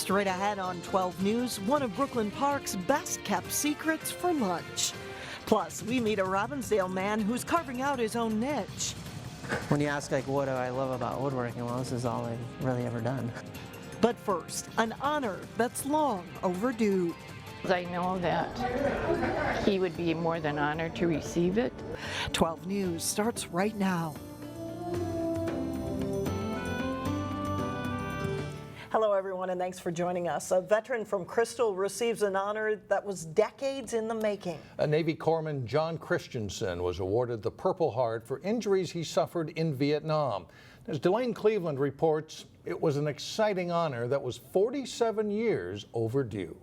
Straight ahead on 12 News, one of Brooklyn Park's best-kept secrets for lunch. Plus, we meet a Robbinsdale man who's carving out his own niche. When you ask, like, what do I love about woodworking, well, this is all I've really ever done. But first, an honor that's long overdue. I know that he would be more than honored to receive it. 12 News starts right now. Hello, everyone, and thanks for joining us. A veteran from Crystal receives an honor that was decades in the making. A Navy Corpsman, John Christensen, was awarded the Purple Heart for injuries he suffered in Vietnam. As Delane Cleveland reports, it was an exciting honor that was 47 years overdue.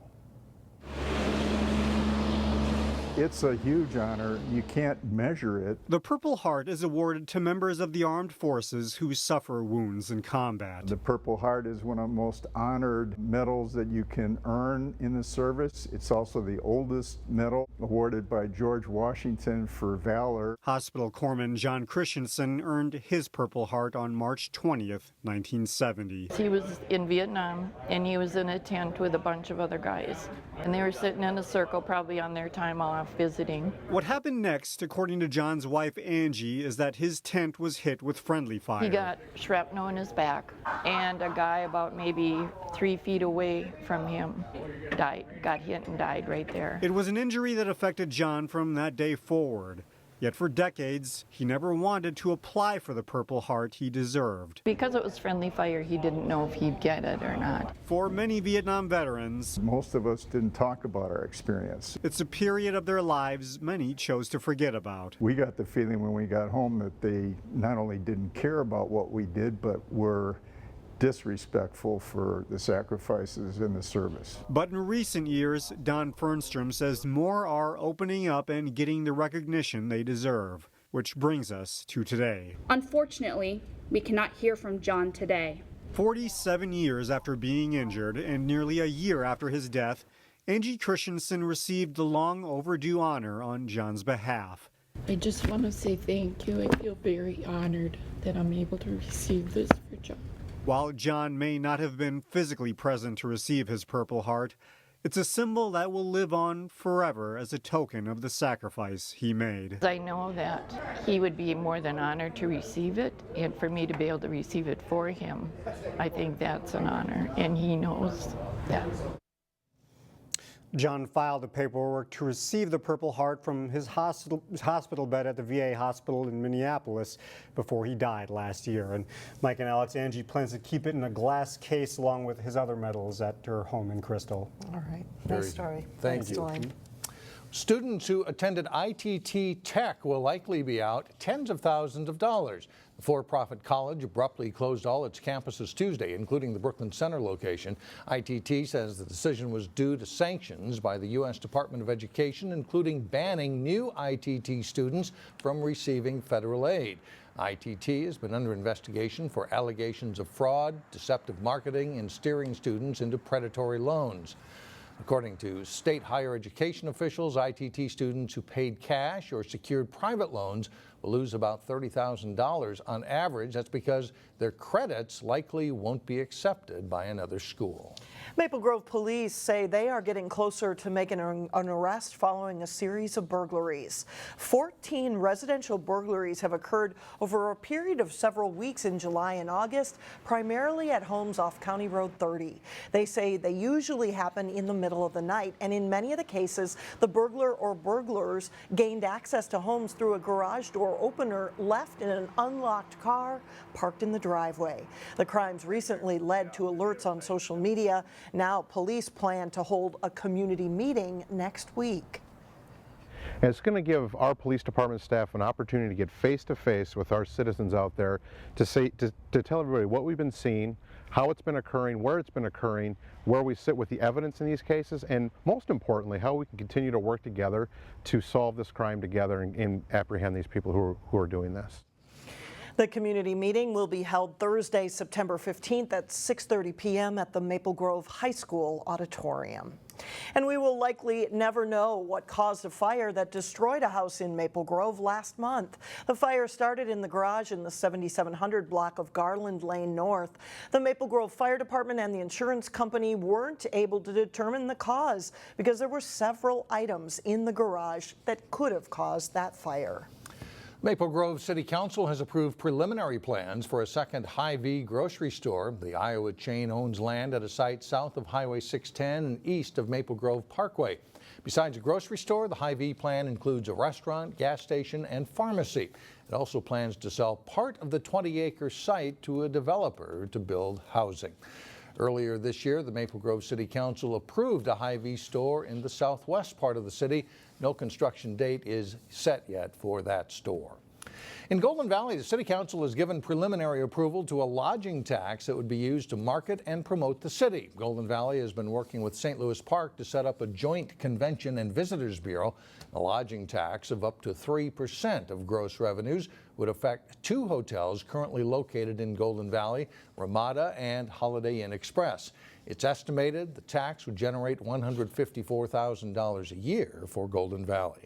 It's a huge honor. You can't measure it. The Purple Heart is awarded to members of the armed forces who suffer wounds in combat. The Purple Heart is one of the most honored medals that you can earn in the service. It's also the oldest medal awarded by George Washington for valor. Hospital Corpsman John Christensen earned his Purple Heart on March 20th, 1970. He was in Vietnam, and he was in a tent with a bunch of other guys. And they were sitting in a circle, probably on their time off visiting. What happened next, according to John's wife Angie, is that his tent was hit with friendly fire. He got shrapnel in his back, and a guy about maybe 3 feet away from him got hit and died right there. It was an injury that affected John from that day forward. Yet for decades, he never wanted to apply for the Purple Heart he deserved. Because it was friendly fire, he didn't know if he'd get it or not. For many Vietnam veterans, most of us didn't talk about our experience. It's a period of their lives many chose to forget about. We got the feeling when we got home that they not only didn't care about what we did, but were disrespectful for the sacrifices in the service. But in recent years, Don Fernstrom says more are opening up and getting the recognition they deserve, which brings us to today. Unfortunately, we cannot hear from John today. 47 years after being injured and nearly a year after his death, Angie Christensen received the long overdue honor on John's behalf. I just want to say thank you. I feel very honored that I'm able to receive this for John. While John may not have been physically present to receive his Purple Heart, it's a symbol that will live on forever as a token of the sacrifice he made. I know that he would be more than honored to receive it, and for me to be able to receive it for him, I think that's an honor, and he knows that. John filed the paperwork to receive the Purple Heart from his hospital bed at the VA hospital in Minneapolis before he died last year. And Mike and Alex, Angie plans to keep it in a glass case along with his other medals at her home in Crystal. All right. Nice story. Thank you. Delane. Students who attended ITT Tech will likely be out tens of thousands of dollars. The for-profit college abruptly closed all its campuses Tuesday, including the Brooklyn Center location. ITT says the decision was due to sanctions by the U.S. Department of Education, including banning new ITT students from receiving federal aid. ITT has been under investigation for allegations of fraud, deceptive marketing, and steering students into predatory loans. According to state higher education officials, ITT students who paid cash or secured private loans will lose about $30,000 on average. That's because their credits likely won't be accepted by another school. Maple Grove police say they are getting closer to making an arrest following a series of burglaries. 14 residential burglaries have occurred over a period of several weeks in July and August, primarily at homes off County Road 30. They say they usually happen in the middle of the night, and in many of the cases, the burglar or burglars gained access to homes through a garage door opener left in an unlocked car parked in the driveway. The crimes recently led to alerts on social media. Now police plan to hold a community meeting next week. And it's going to give our police department staff an opportunity to get face-to-face with our citizens out there to tell everybody what we've been seeing, how it's been occurring, where it's been occurring, where we sit with the evidence in these cases, and most importantly, how we can continue to work together to solve this crime together and apprehend these people who are doing this. The community meeting will be held Thursday, September 15th at 6:30 p.m. at the Maple Grove High School auditorium. And we will likely never know what caused a fire that destroyed a house in Maple Grove last month. The fire started in the garage in the 7700 block of Garland Lane North. The Maple Grove Fire Department and the insurance company weren't able to determine the cause because there were several items in the garage that could have caused that fire. Maple Grove City Council has approved preliminary plans for a second Hy-Vee grocery store. The Iowa chain owns land at a site south of Highway 610 and east of Maple Grove Parkway. Besides a grocery store, the Hy-Vee plan includes a restaurant, gas station, and pharmacy. It also plans to sell part of the 20-acre site to a developer to build housing. Earlier this year, the Maple Grove City Council approved a Hy-Vee store in the southwest part of the city. No construction date is set yet for that store. In Golden Valley, the City Council has given preliminary approval to a lodging tax that would be used to market and promote the city. Golden Valley has been working with St. Louis Park to set up a joint convention and visitors bureau. A lodging tax of up to 3% of gross revenues would affect two hotels currently located in Golden Valley, Ramada and Holiday Inn Express. It's estimated the tax would generate $154,000 a year for Golden Valley.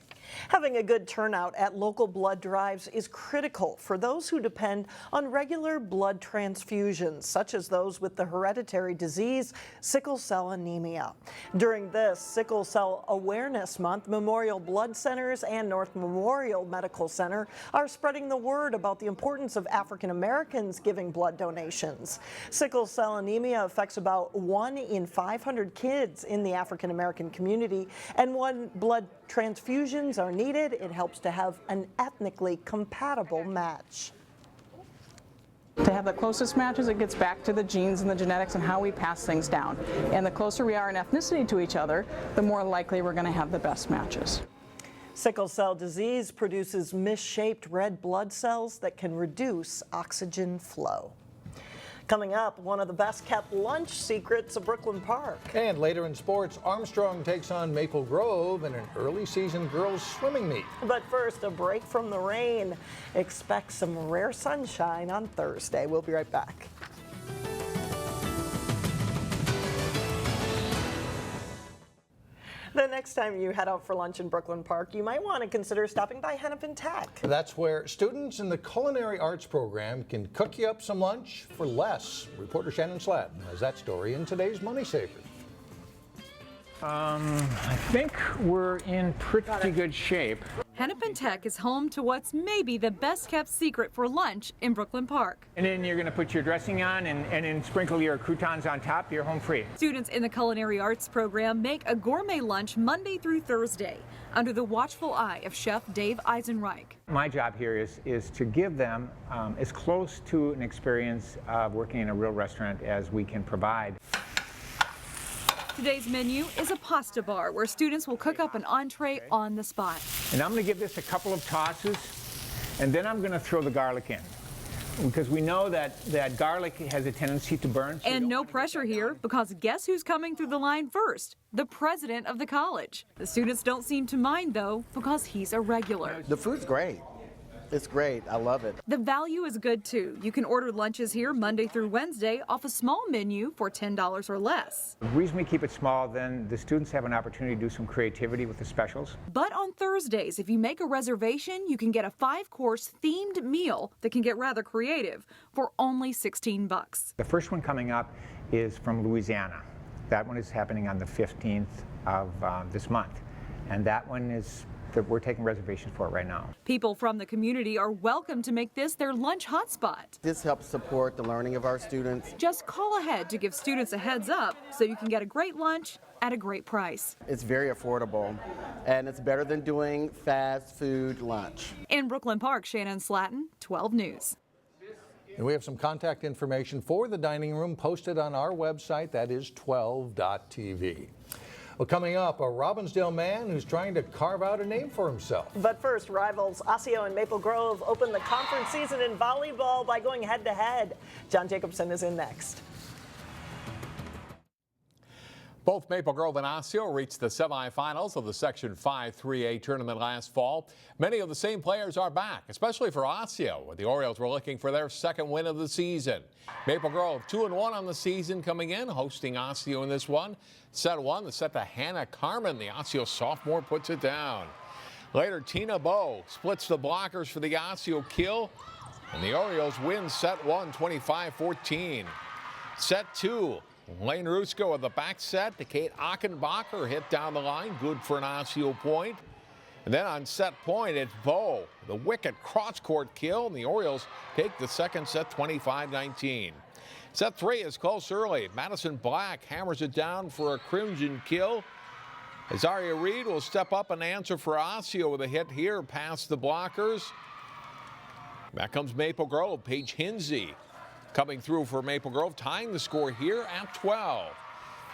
Having a good turnout at local blood drives is critical for those who depend on regular blood transfusions, such as those with the hereditary disease, sickle cell anemia. During this Sickle Cell Awareness Month, Memorial Blood Centers and North Memorial Medical Center are spreading the word about the importance of African Americans giving blood donations. Sickle cell anemia affects about 1 in 500 kids in the African American community, and when blood transfusions are needed, it helps to have an ethnically compatible match. To have the closest matches, it gets back to the genes and the genetics and how we pass things down. And the closer we are in ethnicity to each other, the more likely we're going to have the best matches. Sickle cell disease produces misshaped red blood cells that can reduce oxygen flow. Coming up, one of the best kept lunch secrets of Brooklyn Park. And later in sports, Armstrong takes on Maple Grove in an early season girls swimming meet. But first, a break from the rain. Expect some rare sunshine on Thursday. We'll be right back. The next time you head out for lunch in Brooklyn Park, you might want to consider stopping by Hennepin Tech. That's where students in the culinary arts program can cook you up some lunch for less. Reporter Shannon Sladden has that story in today's Money Savers. I think we're in pretty good shape. Hennepin Tech is home to what's maybe the best kept secret for lunch in Brooklyn Park. And then you're going to put your dressing on and then sprinkle your croutons on top. You're home free. Students in the culinary arts program make a gourmet lunch Monday through Thursday under the watchful eye of Chef Dave Eisenreich. My job here is to give them as close to an experience of working in a real restaurant as we can provide. Today's menu is a pasta bar where students will cook up an entree on the spot. And I'm going to give this a couple of tosses, and then I'm going to throw the garlic in, because we know that garlic has a tendency to burn. So and no pressure here, because guess who's coming through the line first? The president of the college. The students don't seem to mind, though, because he's a regular. The food's great. It's great. I love it. The value is good, too. You can order lunches here Monday through Wednesday off a small menu for $10 or less. The reason we keep it small, then the students have an opportunity to do some creativity with the specials. But on Thursdays, if you make a reservation, you can get a 5-course themed meal that can get rather creative for only $16. The first one coming up is from Louisiana. That one is happening on the 15th of this month. And that one is that we're taking reservations for it right now. People from the community are welcome to make this their lunch hotspot. This helps support the learning of our students. Just call ahead to give students a heads up so you can get a great lunch at a great price. It's very affordable, and it's better than doing fast food lunch. In Brooklyn Park, Shannon Slatton, 12 News. And we have some contact information for the dining room posted on our website, that is 12.tv. Well, coming up, a Robbinsdale man who's trying to carve out a name for himself. But first, rivals Osseo and Maple Grove open the conference season in volleyball by going head-to-head. John Jacobson is in next. Both Maple Grove and Osseo reached the semifinals of the Section 5-3A tournament last fall. Many of the same players are back, especially for Osseo, where the Orioles were looking for their second win of the season. Maple Grove 2-1 on the season coming in, hosting Osseo in this one. Set one, the set to Hannah Carmen. The Osseo sophomore puts it down. Later, Tina Bowe splits the blockers for the Osseo kill, and the Orioles win set one, 25-14. Set two, Lane Rusko with the back set to Kate Achenbacher, hit down the line, good for an Osseo point. And then on set point, it's Bowe, the wicked cross-court kill, and the Orioles take the second set 25-19. Set three is close early. Madison Black hammers it down for a crimson kill. Azaria Reed will step up and answer for Osseo with a hit here past the blockers. Back comes Maple Grove, Paige Hinsey coming through for Maple Grove, tying the score here at 12.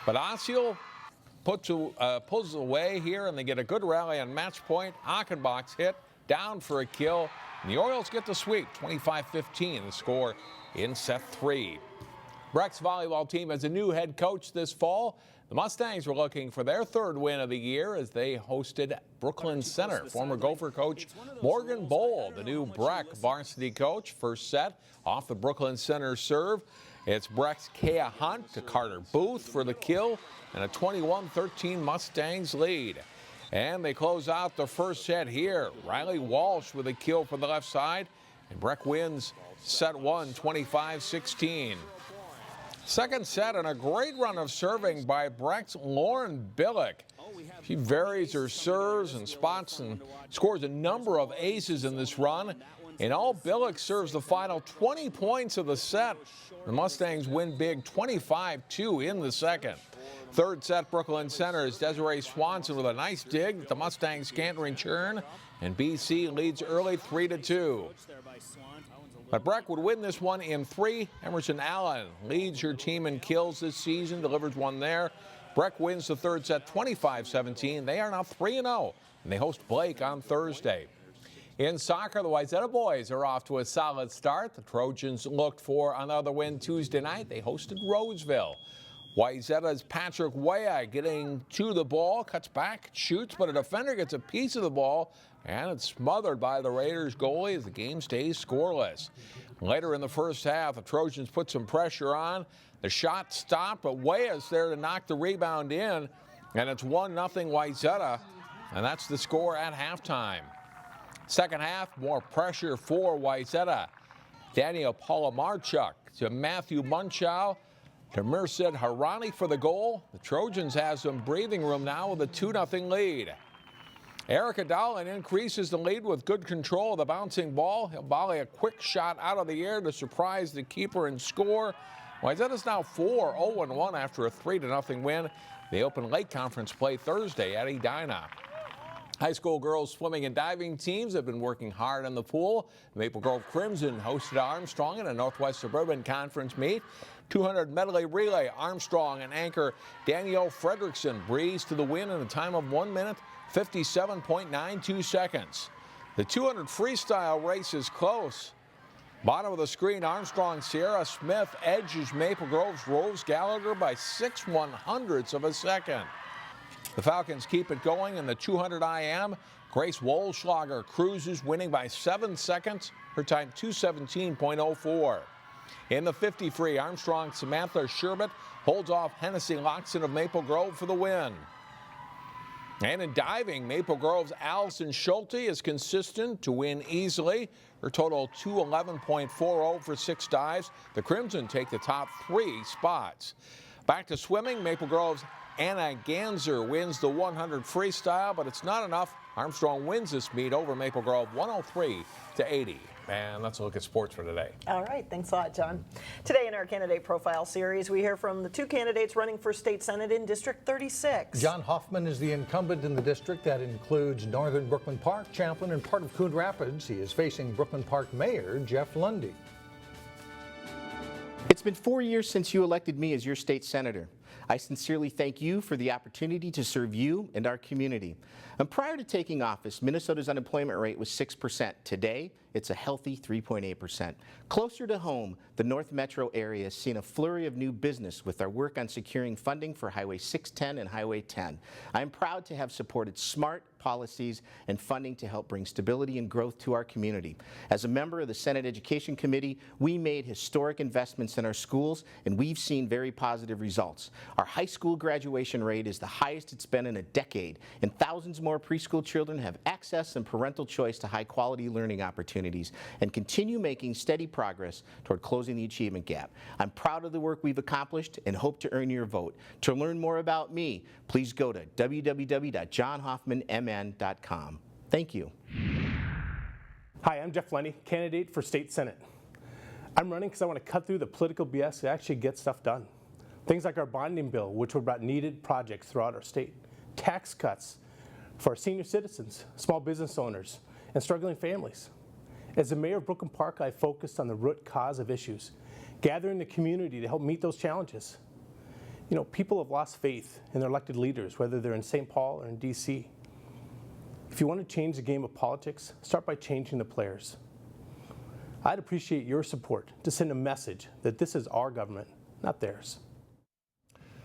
But Osseo pulls away here, and they get a good rally on match point. Achenbach's hit down for a kill, and the Orioles get the sweep, 25-15, the score in set three. Breck's volleyball team has a new head coach this fall. The Mustangs were looking for their third win of the year as they hosted Brooklyn Center. Former Gopher coach Morgan Bowl, the new Breck varsity coach. First set off the Brooklyn Center serve. It's Breck's Kea Hunt to Carter Booth for the kill, and a 21-13 Mustangs lead. And they close out the first set here. Riley Walsh with a kill for the left side, and Breck wins set one, 25-16. Second set, and a great run of serving by Breck's Lauren Billick. She varies her serves and spots and scores a number of aces in this run. In all, Billick serves the final 20 points of the set. The Mustangs win big 25-2 in the second. Third set, Brooklyn Center's Desiree Swanson with a nice dig. The Mustangs can't return, and BC leads early 3-2. But Breck would win this one in three. Emerson Allen leads her team in kills this season, delivers one there. Breck wins the third set 25-17. They are now 3-0, and they host Blake on Thursday. In soccer, the Wayzata boys are off to a solid start. The Trojans looked for another win Tuesday night. They hosted Roseville. Wayzata's Patrick Weah getting to the ball, cuts back, shoots, but a defender gets a piece of the ball, and it's smothered by the Raiders goalie as the game stays scoreless. Later in the first half, the Trojans put some pressure on. The shot stopped, but Weah's there to knock the rebound in, and it's 1-0 Wayzata, and that's the score at halftime. Second half, more pressure for Wayzata. Daniel Polomarchuk to Matthew Munchow to Merced Harani for the goal. The Trojans have some breathing room now with a 2-0 lead. Erica Dowling increases the lead with good control of the bouncing ball. He'll volley a quick shot out of the air to surprise the keeper and score. Wayzata's now 4-0-1 after a 3-0 win. They open late conference play Thursday at Edina. High school girls swimming and diving teams have been working hard on the pool. The Maple Grove Crimson hosted Armstrong in a Northwest Suburban Conference meet. 200 medley relay, Armstrong and anchor Danielle Fredrickson breezed to the win in a time of 1 minute, 57.92 seconds. The 200 freestyle race is close. Bottom of the screen, Armstrong Sierra Smith edges Maple Grove's Rose Gallagher by 6/100ths of a second. The Falcons keep it going in the 200 IM. Grace Wohlschlager cruises, winning by 7 seconds. Her time 2:17.04. In the 50 free, Armstrong Samantha Sherbet holds off Hennessy Loxton of Maple Grove for the win. And in diving, Maple Grove's Allison Schulte is consistent to win easily. Her total 2:11.40 for 6 dives. The Crimson take the top 3 spots. Back to swimming, Maple Grove's Anna Ganser wins the 100 freestyle, but it's not enough. Armstrong wins this meet over Maple Grove 103-80. And let's look at sports for today. All right, thanks a lot, John. Today in our candidate profile series, we hear from the 2 candidates running for state senate in District 36. John Hoffman is the incumbent in the district that includes northern Brooklyn Park, Champlin, and part of Coon Rapids. He is facing Brooklyn Park Mayor Jeff Lunde. It's been 4 years since you elected me as your state senator. I sincerely thank you for the opportunity to serve you and our community. And prior to taking office, Minnesota's unemployment rate was 6%. Today, it's a healthy 3.8%. Closer to home, the North Metro area has seen a flurry of new business with our work on securing funding for Highway 610 and Highway 10. I am proud to have supported smart policies and funding to help bring stability and growth to our community. As a member of the Senate Education Committee, we made historic investments in our schools, and we've seen very positive results. Our high school graduation rate is the highest it's been in a decade, and thousands more preschool children have access and parental choice to high-quality learning opportunities and continue making steady progress toward closing the achievement gap. I'm proud of the work we've accomplished and hope to earn your vote. To learn more about me, please go to www.johnhoffmanmn.com. Thank you. Hi, I'm Jeff Lunde, candidate for State Senate. I'm running because I want to cut through the political BS and actually get stuff done. Things like our bonding bill, which will bring needed projects throughout our state. Tax cuts for our senior citizens, small business owners, and struggling families. As the mayor of Brooklyn Park, I focused on the root cause of issues, gathering the community to help meet those challenges. You know, people have lost faith in their elected leaders, whether they're in St. Paul or in DC. If you want to change the game of politics, start by changing the players. I'd appreciate your support to send a message that this is our government, not theirs.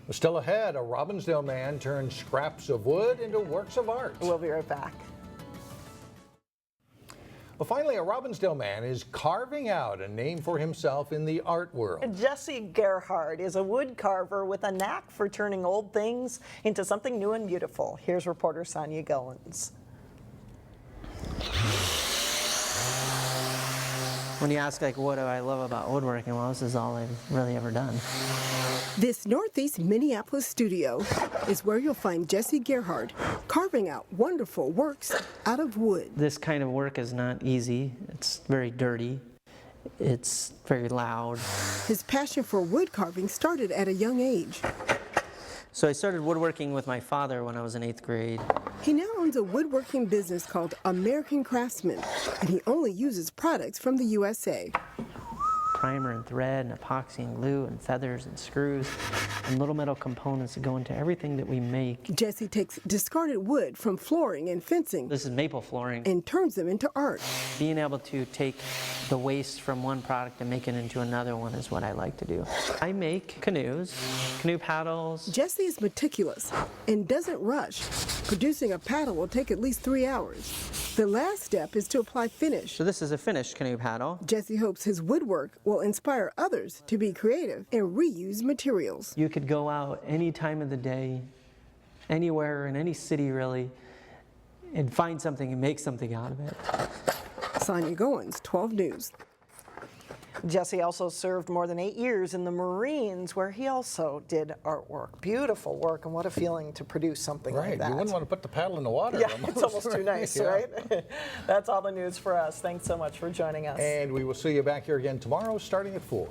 Still ahead, a Robbinsdale man turns scraps of wood into works of art. We'll be right back. Well, finally, a Robbinsdale man is carving out a name for himself in the art world. Jesse Gerhard is a wood carver with a knack for turning old things into something new and beautiful. Here's reporter Sonia Goins. When you ask, like, what do I love about woodworking, well, this is all I've really ever done. This Northeast Minneapolis studio is where you'll find Jesse Gerhard carving out wonderful works out of wood. This kind of work is not easy. It's very dirty. It's very loud. His passion for wood carving started at a young age. So I started woodworking with my father when I was in 8th grade. He now owns a woodworking business called American Craftsman, and he only uses products from the USA. Primer and thread and epoxy and glue and feathers and screws and little metal components that go into everything that we make. Jesse takes discarded wood from flooring and fencing. This is maple flooring. And turns them into art. Being able to take the waste from one product and make it into another one is what I like to do. I make canoes, canoe paddles. Jesse is meticulous and doesn't rush. Producing a paddle will take at least 3 hours. The last step is to apply finish. So this is a finished canoe paddle. Jesse hopes his woodwork will inspire others to be creative and reuse materials. You could go out any time of the day, anywhere in any city really, and find something and make something out of it. Sonia Goins, 12 News. Jesse also served more than 8 years in the Marines, where he also did artwork. Beautiful work, and what a feeling to produce something like that. You wouldn't want to put the paddle in the water. Yeah, it's almost too nice, right? That's all the news for us. Thanks so much for joining us. And we will see you back here again tomorrow starting at 4.